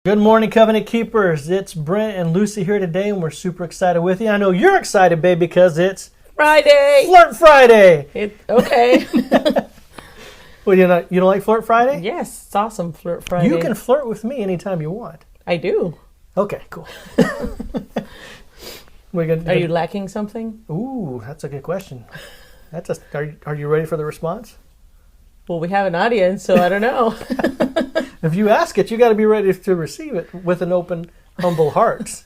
Good morning, Covenant Keepers. It's Brent and Lucy here today, and we're super excited with you. I know you're excited, babe, because it's Friday. Flirt Friday. Okay. Well, you don't like Flirt Friday? Yes, it's awesome, Flirt Friday. You can flirt with me anytime you want. I do. Okay, cool. Are you lacking something? Ooh, that's a good question. Are you ready for the response? Well, we have an audience, so I don't know. If you ask it, you got to be ready to receive it with an open, humble heart.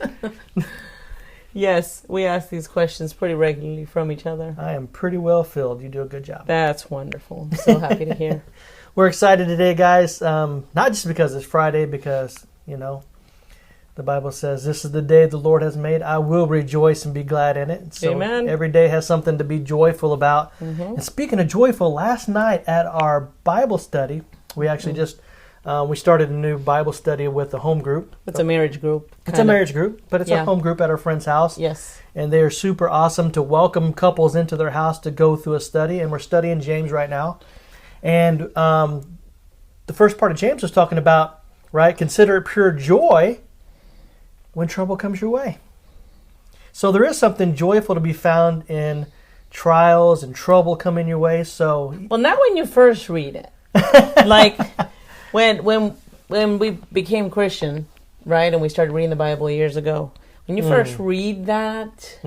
Yes, we ask these questions pretty regularly from each other. I am pretty well filled. You do a good job. That's wonderful. I'm so happy to hear. We're excited today, guys. Not just because it's Friday, because, the Bible says, this is the day the Lord has made. I will rejoice and be glad in it. So Amen. Every day has something to be joyful about. Mm-hmm. And speaking of joyful, last night at our Bible study, we actually we started a new Bible study with the home group. It's a marriage group. It's a marriage group, but it's a home group at our friend's house. Yes. And they are super awesome to welcome couples into their house to go through a study. And we're studying James right now. And the first part of James was talking about, right, consider it pure joy when trouble comes your way. So there is something joyful to be found in trials and trouble coming your way. So, well, not when you first read it. Like when we became Christian, right, and we started reading the Bible years ago. When you first read that,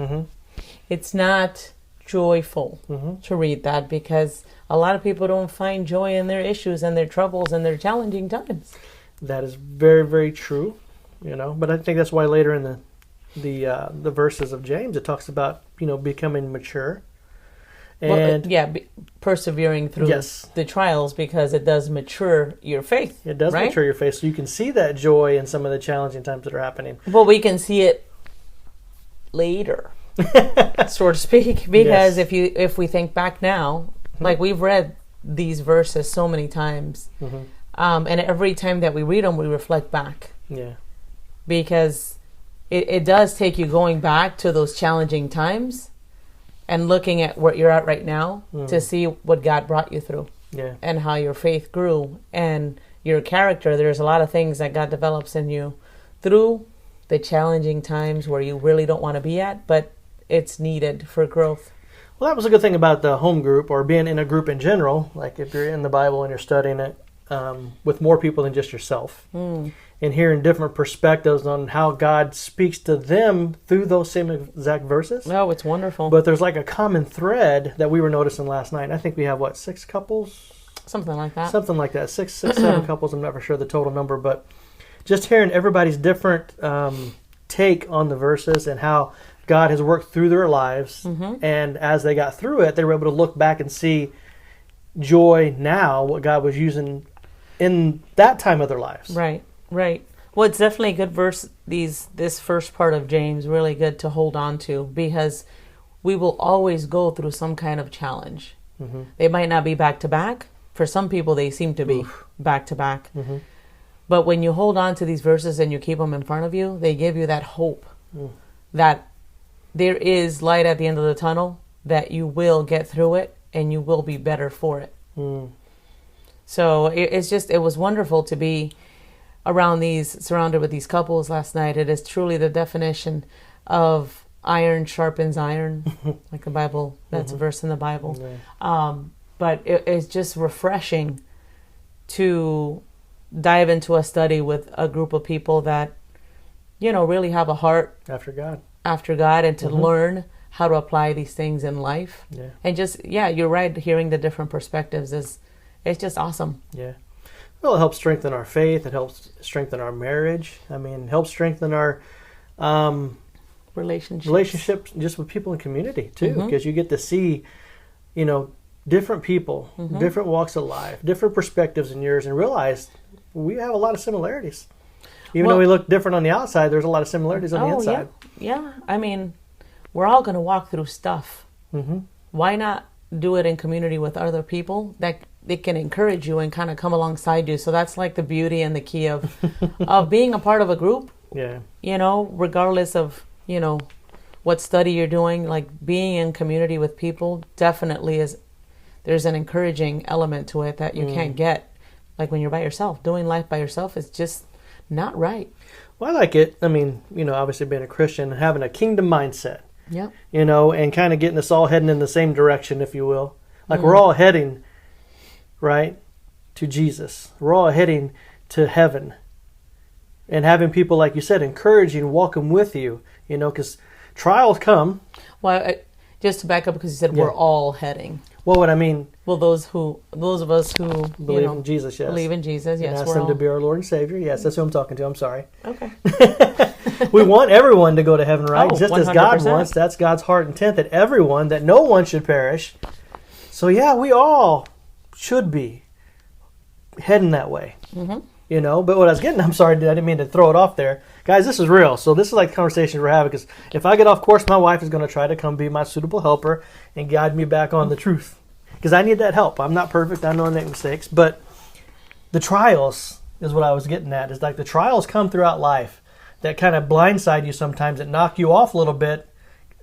it's not joyful to read that, because a lot of people don't find joy in their issues and their troubles and their challenging times. That is very, very true. But I think that's why later in the verses of James it talks about becoming mature, and persevering through the trials, because it does mature your faith. It does mature your faith, so you can see that joy in some of the challenging times that are happening. Well, we can see it later, so to speak, because if we think back now, like we've read these verses so many times, and every time that we read them, we reflect back. Yeah. Because it does take you going back to those challenging times and looking at where you're at right now to see what God brought you through, and how your faith grew and your character. There's a lot of things that God develops in you through the challenging times where you really don't want to be at, but it's needed for growth. Well, that was a good thing about the home group, or being in a group in general. Like if you're in the Bible and you're studying it with more people than just yourself. And hearing different perspectives on how God speaks to them through those same exact verses. Oh, it's wonderful. But there's like a common thread that we were noticing last night. I think we have, 6 couples? Something like that. Something like that. 6, 7 couples. I'm never sure the total number. But just hearing everybody's different take on the verses and how God has worked through their lives. And as they got through it, they were able to look back and see joy now, what God was using in that time of their lives. Right. Well, it's definitely a good verse, this first part of James, really good to hold on to, because we will always go through some kind of challenge. They might not be back to back. For some people, they seem to be back to back. But when you hold on to these verses and you keep them in front of you, they give you that hope that there is light at the end of the tunnel, that you will get through it and you will be better for it. So it was wonderful to be surrounded with these couples last night. It is truly the definition of iron sharpens iron, like the Bible. That's a verse in the Bible. But it's just refreshing to dive into a study with a group of people that, really have a heart after God, and to learn how to apply these things in life. And just, you're right, hearing the different perspectives it's just awesome. Well, it helps strengthen our faith. It helps strengthen our marriage. I mean, it helps strengthen our relationships just with people in community, too. Because you get to see, different people, different walks of life, different perspectives in yours, and realize we have a lot of similarities. Even though we look different on the outside, there's a lot of similarities on the inside. Yeah. I mean, we're all going to walk through stuff. Why not do it in community with other people that they can encourage you and kind of come alongside you? So that's like the beauty and the key of being a part of a group. Regardless of what study you're doing, like being in community with people definitely there's an encouraging element to it that you can't get like when you're by yourself. Doing life by yourself is just not right. Well, I like it. I mean, obviously being a Christian and having a kingdom mindset, Yep. and kind of getting us all heading in the same direction, if you will. Like we're all heading, right, to Jesus. We're all heading to heaven. And having people, like you said, encouraging, walking with you, because trials come. Well, just to back up, because you said we're all heading. Well, what I mean... Well, those of us who believe in Jesus, yes. Believe in Jesus, yes. And ask Him to be our Lord and Savior. Yes, that's who I'm talking to. I'm sorry. Okay. We want everyone to go to heaven, right? Oh, just 100%. as God wants. That's God's heart intent, that no one should perish. So, yeah, we all should be heading that way. Mm-hmm. But what I was getting, I'm sorry, I didn't mean to throw it off there. Guys, this is real. So this is like the conversation we're having, because if I get off course, my wife is going to try to come be my suitable helper and guide me back on the truth. Because I need that help. I'm not perfect. I know I make mistakes. But the trials is what I was getting at. It's like the trials come throughout life that kind of blindside you sometimes, that knock you off a little bit,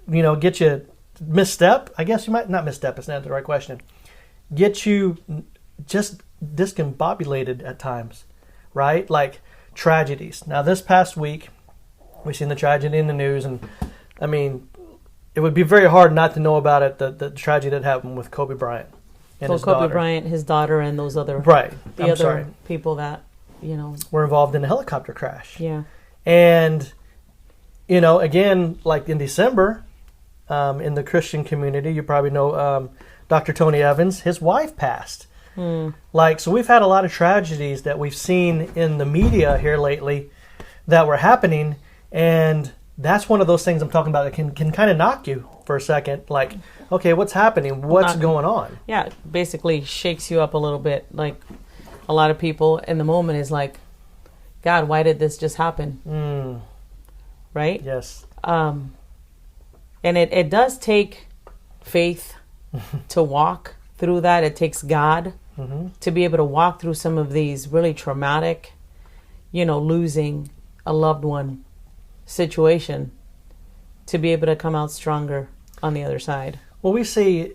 get you misstep. I guess you might not misstep. It's not the right question. Get you just discombobulated at times, right? Like tragedies. Now, this past week, we've seen the tragedy in the news. And, I mean... it would be very hard not to know about it, the tragedy that happened with Kobe Bryant and his daughter. Kobe Bryant, his daughter, and those other people that, were involved in a helicopter crash. Yeah. And, again, like in December, in the Christian community, you probably know Dr. Tony Evans, his wife passed. So we've had a lot of tragedies that we've seen in the media here lately that were happening, and that's one of those things I'm talking about that can kind of knock you for a second. Like, okay, what's happening? What's going on? Yeah, it basically shakes you up a little bit. Like, a lot of people in the moment is like, God, why did this just happen? Right? Yes. And it does take faith to walk through that. It takes God to be able to walk through some of these really traumatic, losing a loved one situation, to be able to come out stronger on the other side. Well, we say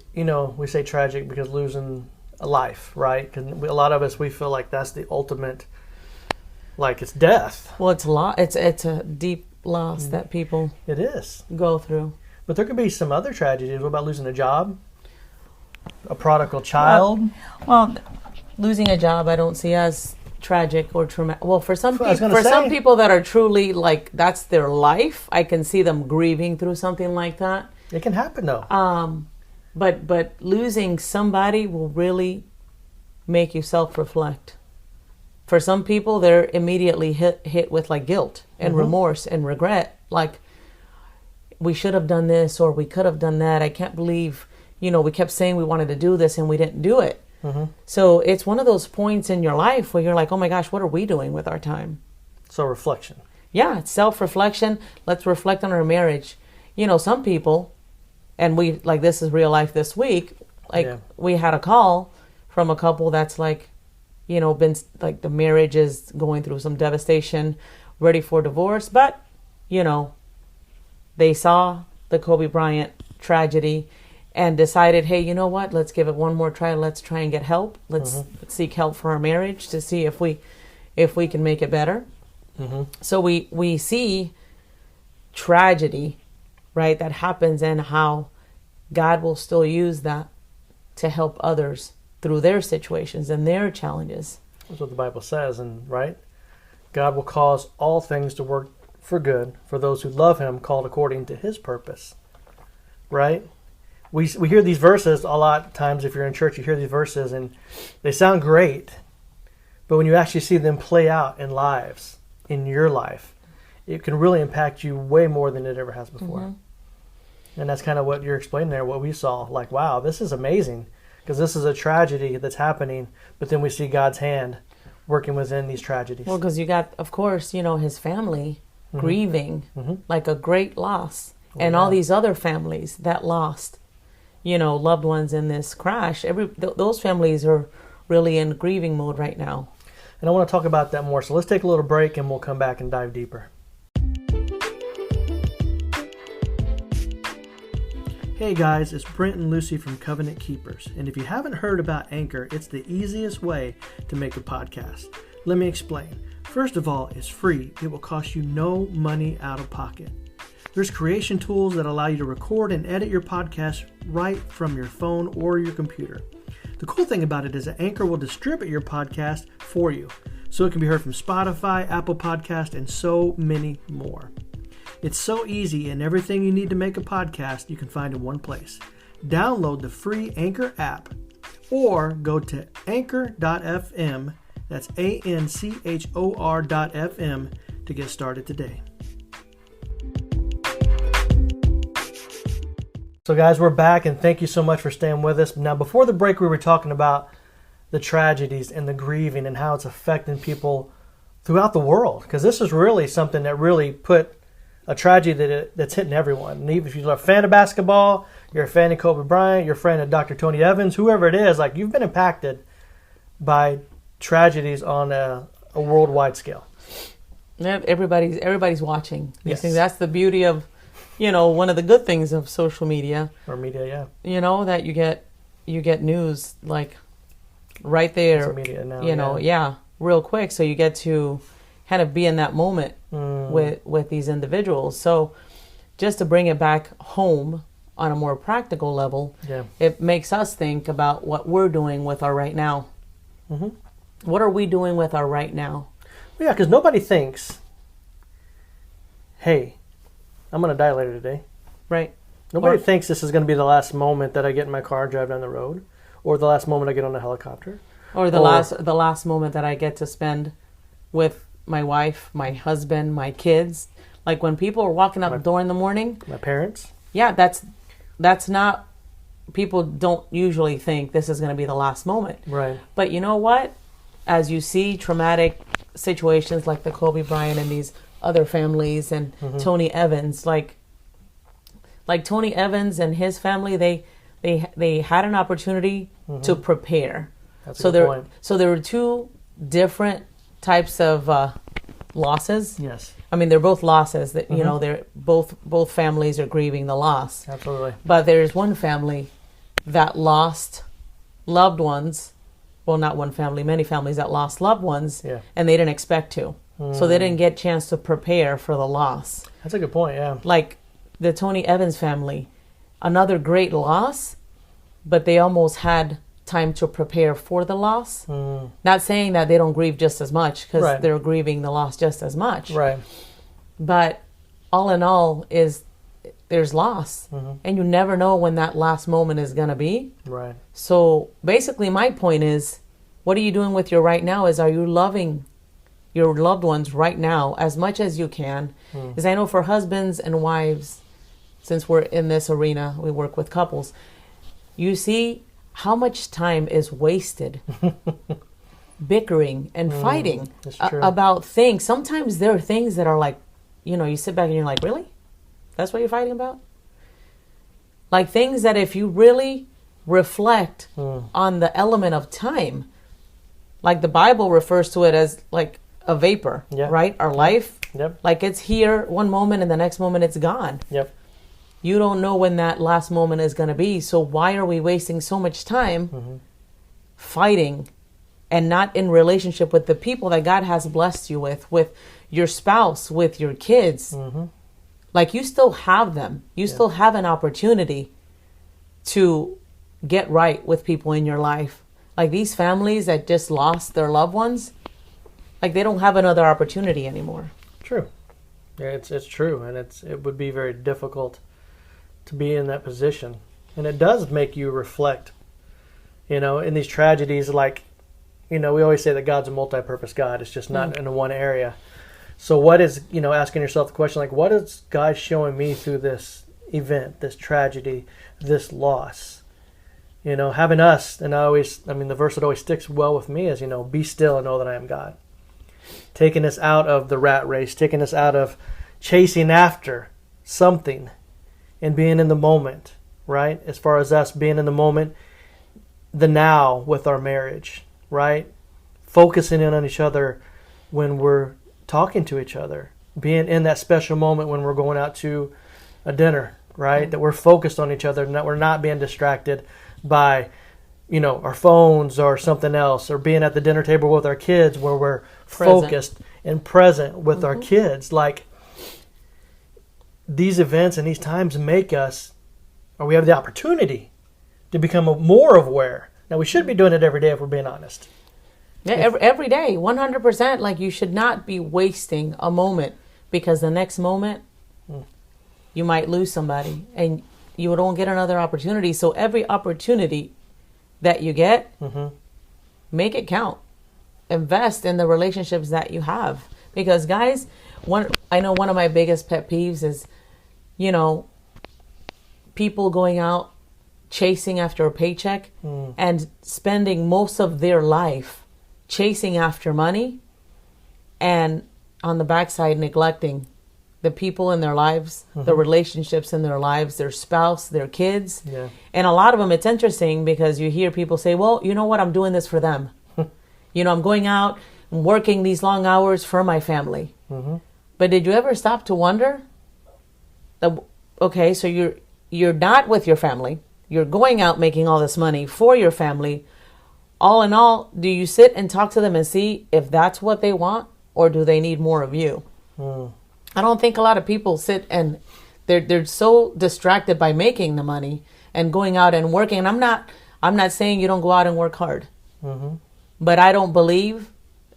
tragic because losing a life, right? Because a lot of us, we feel like that's the ultimate, like it's death. Well, it's a deep loss that people it is go through. But there could be some other tragedies. What about losing a job? A prodigal child? Well, losing a job I don't see as tragic or traumatic. Well, for some people that are truly like that's their life, I can see them grieving through something like that. It can happen though. But losing somebody will really make you self-reflect. For some people, they're immediately hit with like guilt and remorse and regret. Like, we should have done this or we could have done that. I can't believe, we kept saying we wanted to do this and we didn't do it. So it's one of those points in your life where you're like, oh my gosh, what are we doing with our time? So reflection. Yeah, it's self-reflection. Let's reflect on our marriage. Some people, and this is real life this week, we had a call from a couple that's like, been like the marriage is going through some devastation, ready for divorce, but, they saw the Kobe Bryant tragedy and decided, hey, you know what? Let's give it one more try. Let's try and get help. Let's seek help for our marriage to see if we can make it better. So we see tragedy, right, that happens, and how God will still use that to help others through their situations and their challenges. That's what the Bible says, and right? God will cause all things to work for good for those who love Him, called according to His purpose. Right? We hear these verses a lot of times. If you're in church, you hear these verses, and they sound great. But when you actually see them play out in lives, in your life, it can really impact you way more than it ever has before. And that's kind of what you're explaining there, what we saw. Like, wow, this is amazing. Because this is a tragedy that's happening, but then we see God's hand working within these tragedies. Well, because you got, of course, his family grieving like a great loss. And all these other families that lost, loved ones in this crash. Those families are really in grieving mode right now. And I want to talk about that more. So let's take a little break and we'll come back and dive deeper. Hey guys, it's Brent and Lucy from Covenant Keepers. And if you haven't heard about Anchor, it's the easiest way to make a podcast. Let me explain. First of all, it's free. It will cost you no money out of pocket. There's creation tools that allow you to record and edit your podcast right from your phone or your computer. The cool thing about it is that Anchor will distribute your podcast for you, so it can be heard from Spotify, Apple Podcast, and so many more. It's so easy, and everything you need to make a podcast you can find in one place. Download the free Anchor app or go to anchor.fm, that's ANCHOR.FM, to get started today. So guys, we're back, and thank you so much for staying with us. Now, before the break, we were talking about the tragedies and the grieving and how it's affecting people throughout the world, because this is really something that really put a tragedy that's hitting everyone. And even if you're a fan of basketball, you're a fan of Kobe Bryant, you're a fan of Dr. Tony Evans, whoever it is, like, you've been impacted by tragedies on a worldwide scale. Everybody's watching. Yes. I think that's the beauty of, one of the good things of social media. Or media, yeah. That you get news like right there. It's media now, real quick. So you get to kind of be in that moment with these individuals. So just to bring it back home on a more practical level, it makes us think about what we're doing with our right now. Mm-hmm. What are we doing with our right now? Well, yeah, because nobody thinks, hey, I'm going to die later today. Right. Nobody thinks this is going to be the last moment that I get in my car and drive down the road, or the last moment I get on a helicopter. Or the last moment that I get to spend with my wife, my husband, my kids. Like when people are walking out the door in the morning. My parents. Yeah, that's not, people don't usually think this is going to be the last moment. Right. But you know what? As you see traumatic situations like the Kobe Bryant and these other families and Tony Evans, like Tony Evans and his family, they had an opportunity to prepare. That's a good point. So there were two different types of losses. Yes. I mean, they're both losses that they're both families are grieving the loss. Absolutely. But there's one family that lost loved ones. Well, not one family, many families that lost loved ones, and they didn't expect to. So they didn't get a chance to prepare for the loss. That's a good point, yeah. Like the Tony Evans family, another great loss, but they almost had time to prepare for the loss. Not saying that they don't grieve just as much, because they're grieving the loss just as much. Right. But all in all, there's loss, and you never know when that last moment is going to be. Right. So basically my point is, what are you doing with your right now? Are you loving your loved ones right now as much as you can? Because I know for husbands and wives, since we're in this arena, we work with couples, you see how much time is wasted bickering and fighting about things. Sometimes there are things that are like, you sit back and you're like, really? That's what you're fighting about? Like things that if you really reflect on the element of time, like the Bible refers to it as like a vapor, right? Our life, like it's here one moment and the next moment it's gone. Yep. You don't know when that last moment is going to be. So why are we wasting so much time fighting and not in relationship with the people that God has blessed you with your spouse, with your kids? Like you still have them. You still have an opportunity to get right with people in your life. Like these families that just lost their loved ones, like they don't have another opportunity anymore. True. Yeah, it's true, and it would be very difficult to be in that position. And it does make you reflect, in these tragedies, like, we always say that God's a multi-purpose God. It's just not in one area. So what is, asking yourself the question, like, what is God showing me through this event, this tragedy, this loss? Having us, and the verse that always sticks well with me is, be still and know that I am God. Taking us out of the rat race, taking us out of chasing after something and being in the moment, right? As far as us being in the moment, the now with our marriage, right? Focusing in on each other when we're talking to each other, being in that special moment when we're going out to a dinner, right? That we're focused on each other and that we're not being distracted by our phones or something else, or being at the dinner table with our kids where we're focused and present with our kids. Like, these events and these times make us, or we have the opportunity to become more aware. Now, we should be doing it every day if we're being honest. Yeah, every day, 100%. Like, you should not be wasting a moment, because the next moment you might lose somebody and you don't get another opportunity. So every opportunity that you get, make it count. Invest in the relationships that you have. Because, guys, I know one of my biggest pet peeves is, people going out chasing after a paycheck and spending most of their life chasing after money, and on the backside neglecting the people in their lives, the relationships in their lives, their spouse, their kids. Yeah. And a lot of them, it's interesting because you hear people say, well, you know what, I'm doing this for them. I'm going out and working these long hours for my family. But did you ever stop to wonder that, okay, so you're not with your family, you're going out making all this money for your family. All in all, do you sit and talk to them and see if that's what they want, or do they need more of you? I don't think a lot of people sit and they're so distracted by making the money and going out and working. And I'm not saying you don't go out and work hard, but I don't believe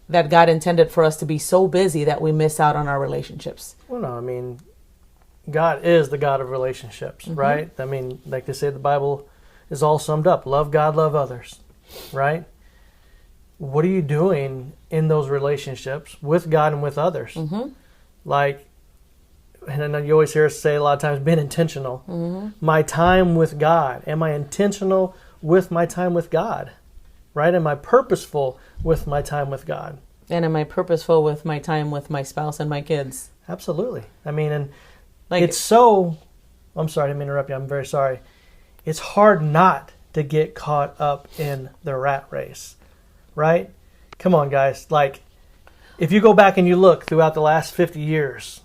that God intended for us to be so busy that we miss out on our relationships. Well, no, I mean, God is the God of relationships, right? I mean, like they say, the Bible is all summed up. Love God, love others, right? What are you doing in those relationships with God and with others? Like, and I know you always hear us say a lot of times, being intentional. My time with God. Am I intentional with my time with God? Right? Am I purposeful with my time with God? And am I purposeful with my time with my spouse and my kids? Absolutely. I mean, and Like, it's so, I'm sorry, I didn't mean to interrupt you. I'm very sorry. It's hard not to get caught up in the rat race, right? Come on, guys. Like, if you go back and you look throughout the last 50 years,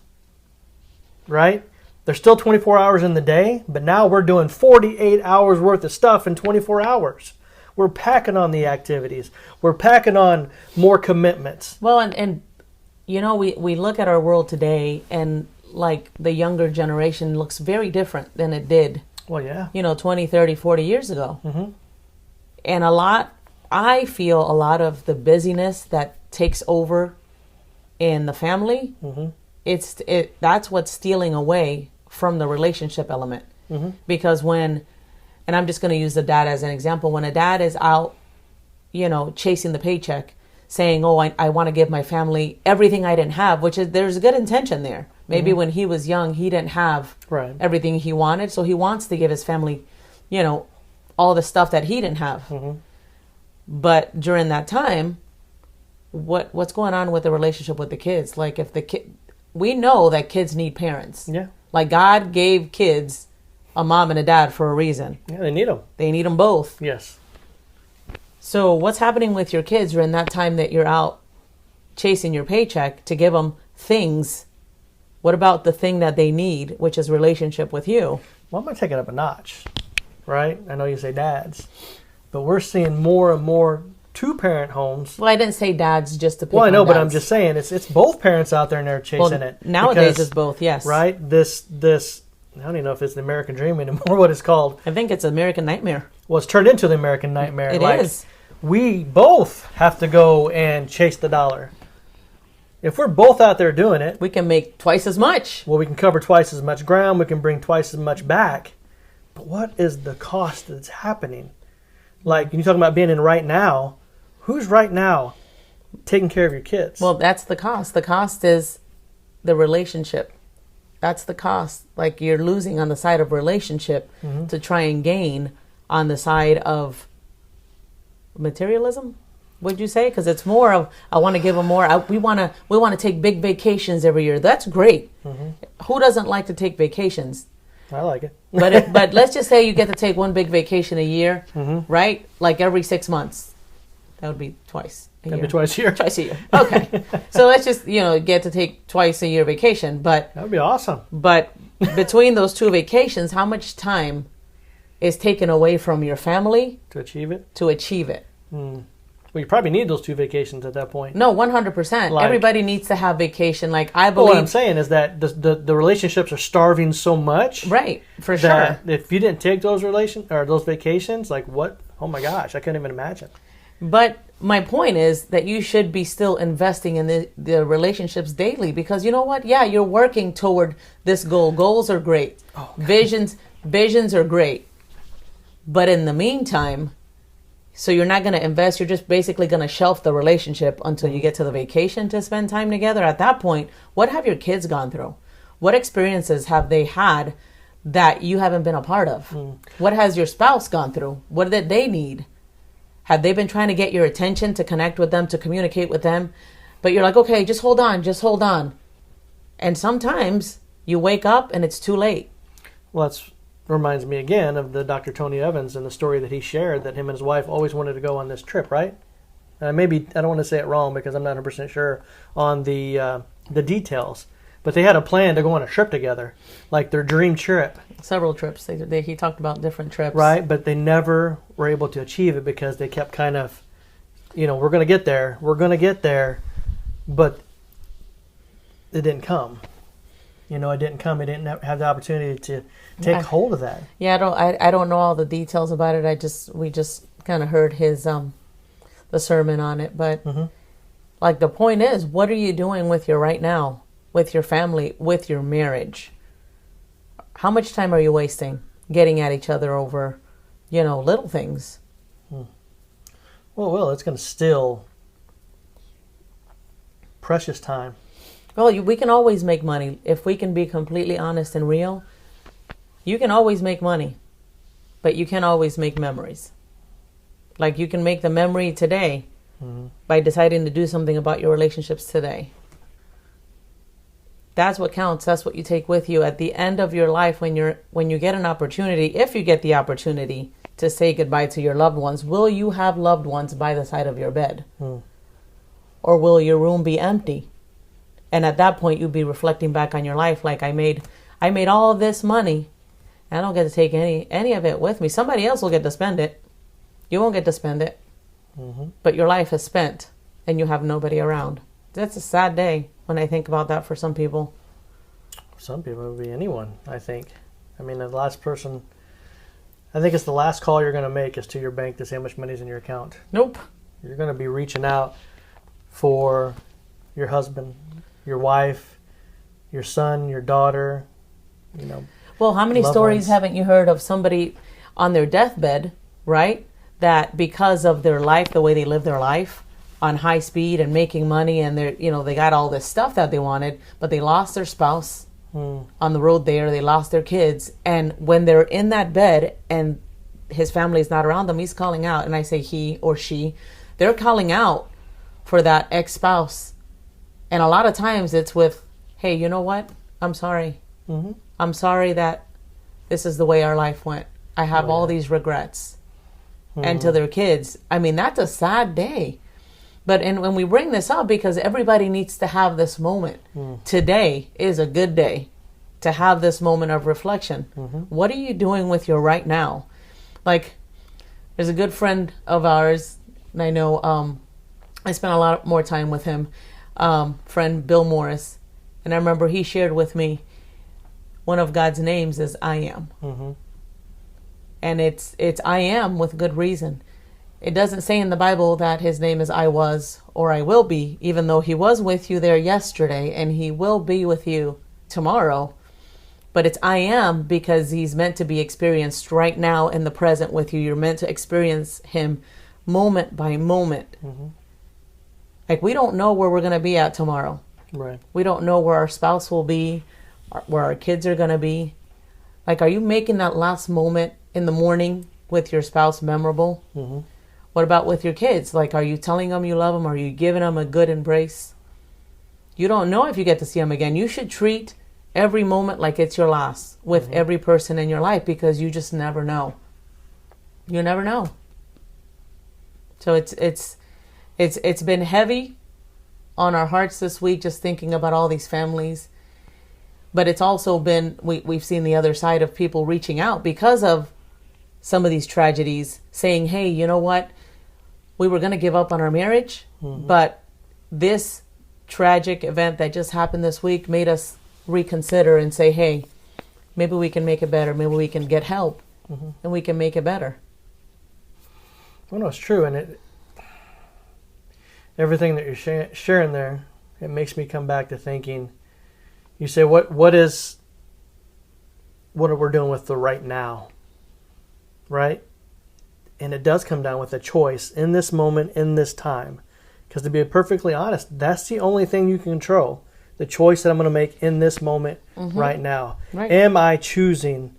right? There's still 24 hours in the day, but now we're doing 48 hours worth of stuff in 24 hours. We're packing on the activities. We're packing on more commitments. Well, and we look at our world today, and like the younger generation looks very different than it did. Well, yeah. 20, 30, 40 years ago. And I feel a lot of the busyness that takes over in the family, that's what's stealing away from the relationship element. Because and I'm just going to use the dad as an example, when a dad is out, chasing the paycheck, saying, oh, I want to give my family everything I didn't have, which is, there's a good intention there. Maybe when he was young, he didn't have everything he wanted, so he wants to give his family, all the stuff that he didn't have. But during that time, what's going on with the relationship with the kids? Like, if we know that kids need parents. Yeah. Like, God gave kids a mom and a dad for a reason. Yeah, they need them. They need them both. Yes. So what's happening with your kids during that time that you're out chasing your paycheck to give them things? What about the thing that they need, which is relationship with you? Well, I'm going to take it up a notch, right? I know you say dads, but we're seeing more and more two-parent homes. Well, I didn't say dads just to pick Well, I know, on but dads. I'm just saying it's both parents out there and they're chasing it. Nowadays it's both, yes. Right? This I don't even know if it's the American dream anymore, what it's called. I think it's American Nightmare. Well, it's turned into the American nightmare. It is. We both have to go and chase the dollar. If we're both out there doing it, we can make twice as much. Well, we can cover twice as much ground. We can bring twice as much back. But what is the cost that's happening? Like, you're talking about being in right now. Who's right now taking care of your kids? Well, that's the cost. The cost is the relationship. That's the cost. Like, you're losing on the side of relationship to try and gain on the side of materialism. Would you say? Because it's more of, I want to give them more. We want to take big vacations every year. That's great. Who doesn't like to take vacations? I like it. but let's just say you get to take one big vacation a year, right? Like every 6 months. That would be twice a year. That'd be twice a year. Twice a year. Okay. So let's just, get to take twice a year vacation. But that would be awesome. But between those two vacations, how much time is taken away from your family To achieve it? to achieve it. Well, you probably need those 2 vacations at that point. No, 100%. Like- Everybody needs to have vacation. Like, I Well, believe... what I'm saying is that the relationships are starving so much. Right, for that sure. if you didn't take those those vacations, like what? Oh my gosh, I couldn't even imagine. But my point is that you should be still investing in the relationships daily, because you know what? Yeah, you're working toward this goal. Goals are great. Oh, Visions are great. But in the meantime, so you're not going to invest. You're just basically going to shelf the relationship until you get to the vacation to spend time together. At that point, what have your kids gone through? What experiences have they had that you haven't been a part of? What has your spouse gone through? What did they need? Have they been trying to get your attention, to connect with them, to communicate with them? But you're like, okay, just hold on. And sometimes you wake up and it's too late. Well, that reminds me again of the Dr. Tony Evans and the story that he shared that him and his wife always wanted to go on this trip, right? Maybe I don't want to say it wrong because I'm not 100% sure on the details. But they had a plan to go on a trip together, like their dream trip. Several trips. He talked about different trips. Right, but they never were able to achieve it because they kept kind of, we're going to get there, but it didn't come. It didn't come. It didn't have the opportunity to take hold of that. Yeah, I don't know all the details about it. We just kind of heard his the sermon on it, but like the point is, what are you doing with your right now? With your family, with your marriage? How much time are you wasting getting at each other over, little things? Well, it's going to steal precious time. Well, we can always make money. If we can be completely honest and real, you can always make money, but you can't always make memories. Like, you can make the memory today by deciding to do something about your relationships today. That's what counts. That's what you take with you at the end of your life when you get an opportunity. If you get the opportunity to say goodbye to your loved ones, will you have loved ones by the side of your bed? Or will your room be empty? And at that point, you'll be reflecting back on your life like, I made all of this money, and I don't get to take any of it with me. Somebody else will get to spend it. You won't get to spend it. But your life is spent, and you have nobody around. That's a sad day when I think about that for some people. Some people, it would be anyone, I think. I mean, the last person, I think it's the last call you're going to make is to your bank to say how much money's in your account. Nope. You're going to be reaching out for your husband, your wife, your son, your daughter, Well, how many loved stories ones. haven't you heard of somebody on their deathbed, right? That because of their life, the way they live their life, on high speed and making money, and they got all this stuff that they wanted, but they lost their spouse on the road there. They lost their kids, and when they're in that bed and his family is not around them, he's calling out, and I say he or she, they're calling out for that ex-spouse, and a lot of times it's with, hey, you know what? I'm sorry. I'm sorry that this is the way our life went. I have all these regrets. And to their kids, I mean, that's a sad day. But when we bring this up, because everybody needs to have this moment. Today is a good day to have this moment of reflection. What are you doing with your right now? Like, there's a good friend of ours, and I know I spent a lot more time with him, friend Bill Morris. And I remember he shared with me one of God's names is I am. And it's I am with good reason. It doesn't say in the Bible that his name is I was or I will be, even though he was with you there yesterday and he will be with you tomorrow. But it's I am because he's meant to be experienced right now in the present with you. You're meant to experience him moment by moment. Like, we don't know where we're going to be at tomorrow. Right. We don't know where our spouse will be, where our kids are going to be. Like, are you making that last moment in the morning with your spouse memorable? What about with your kids? Like, are you telling them you love them? Are you giving them a good embrace? You don't know if you get to see them again. You should treat every moment like it's your last with every person in your life, because you just never know. You never know. So it's been heavy on our hearts this week, just thinking about all these families. But it's also been, we've seen the other side of people reaching out because of some of these tragedies, saying, hey, you know what? We were going to give up on our marriage, but this tragic event that just happened this week made us reconsider and say, hey, maybe we can make it better. Maybe we can get help and we can make it better. Well, no, it's true. And everything that you're sharing there, it makes me come back to thinking, you say, what are we doing with the right now? Right? And it does come down with a choice in this moment, in this time. Because to be perfectly honest, that's the only thing you can control. The choice that I'm going to make in this moment right now. Right. Am I choosing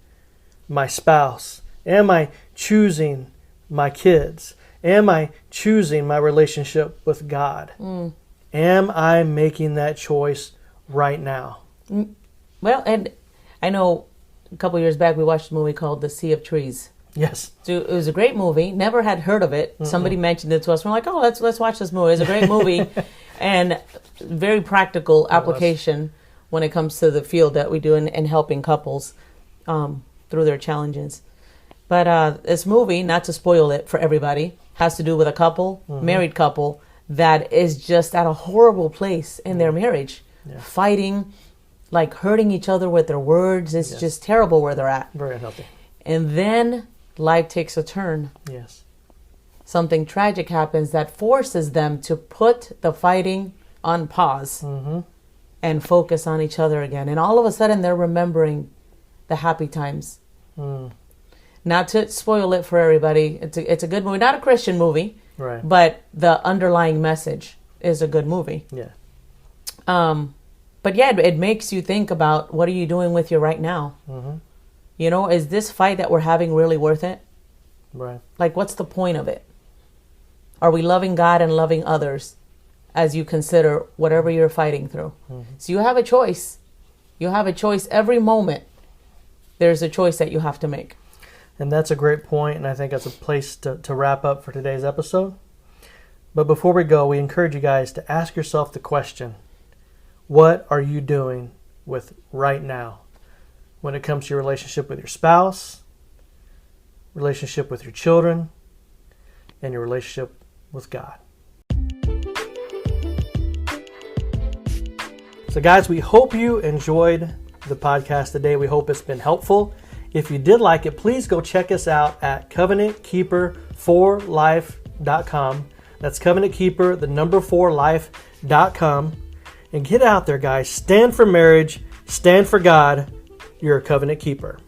my spouse? Am I choosing my kids? Am I choosing my relationship with God? Am I making that choice right now? Well, and I know a couple years back we watched a movie called The Sea of Trees. Yes. So it was a great movie. Never had heard of it. Somebody mentioned it to us. We're like, oh, let's watch this movie. It's a great movie. And very practical application when it comes to the field that we do in helping couples through their challenges. But this movie, not to spoil it for everybody, has to do with a couple, married couple, that is just at a horrible place in their marriage. Fighting, like hurting each other with their words. It's just terrible where they're at. Very unhealthy. And then life takes a turn. Yes. Something tragic happens that forces them to put the fighting on pause and focus on each other again. And all of a sudden they're remembering the happy times. Not to spoil it for everybody. It's a good movie. Not a Christian movie. Right. But the underlying message is a good movie. Yeah. But yeah, it makes you think about, what are you doing with your right now? You know, is this fight that we're having really worth it? Right. Like, what's the point of it? Are we loving God and loving others as you consider whatever you're fighting through? So you have a choice. You have a choice every moment. There's a choice that you have to make. And that's a great point, and I think that's a place to wrap up for today's episode. But before we go, we encourage you guys to ask yourself the question, what are you doing with right now when it comes to your relationship with your spouse, relationship with your children, and your relationship with God? So guys, we hope you enjoyed the podcast today. We hope it's been helpful. If you did like it, please go check us out at covenantkeeper4life.com. That's covenantkeeper, the number 4life.com. And get out there, guys. Stand for marriage. Stand for God. You're a covenant keeper.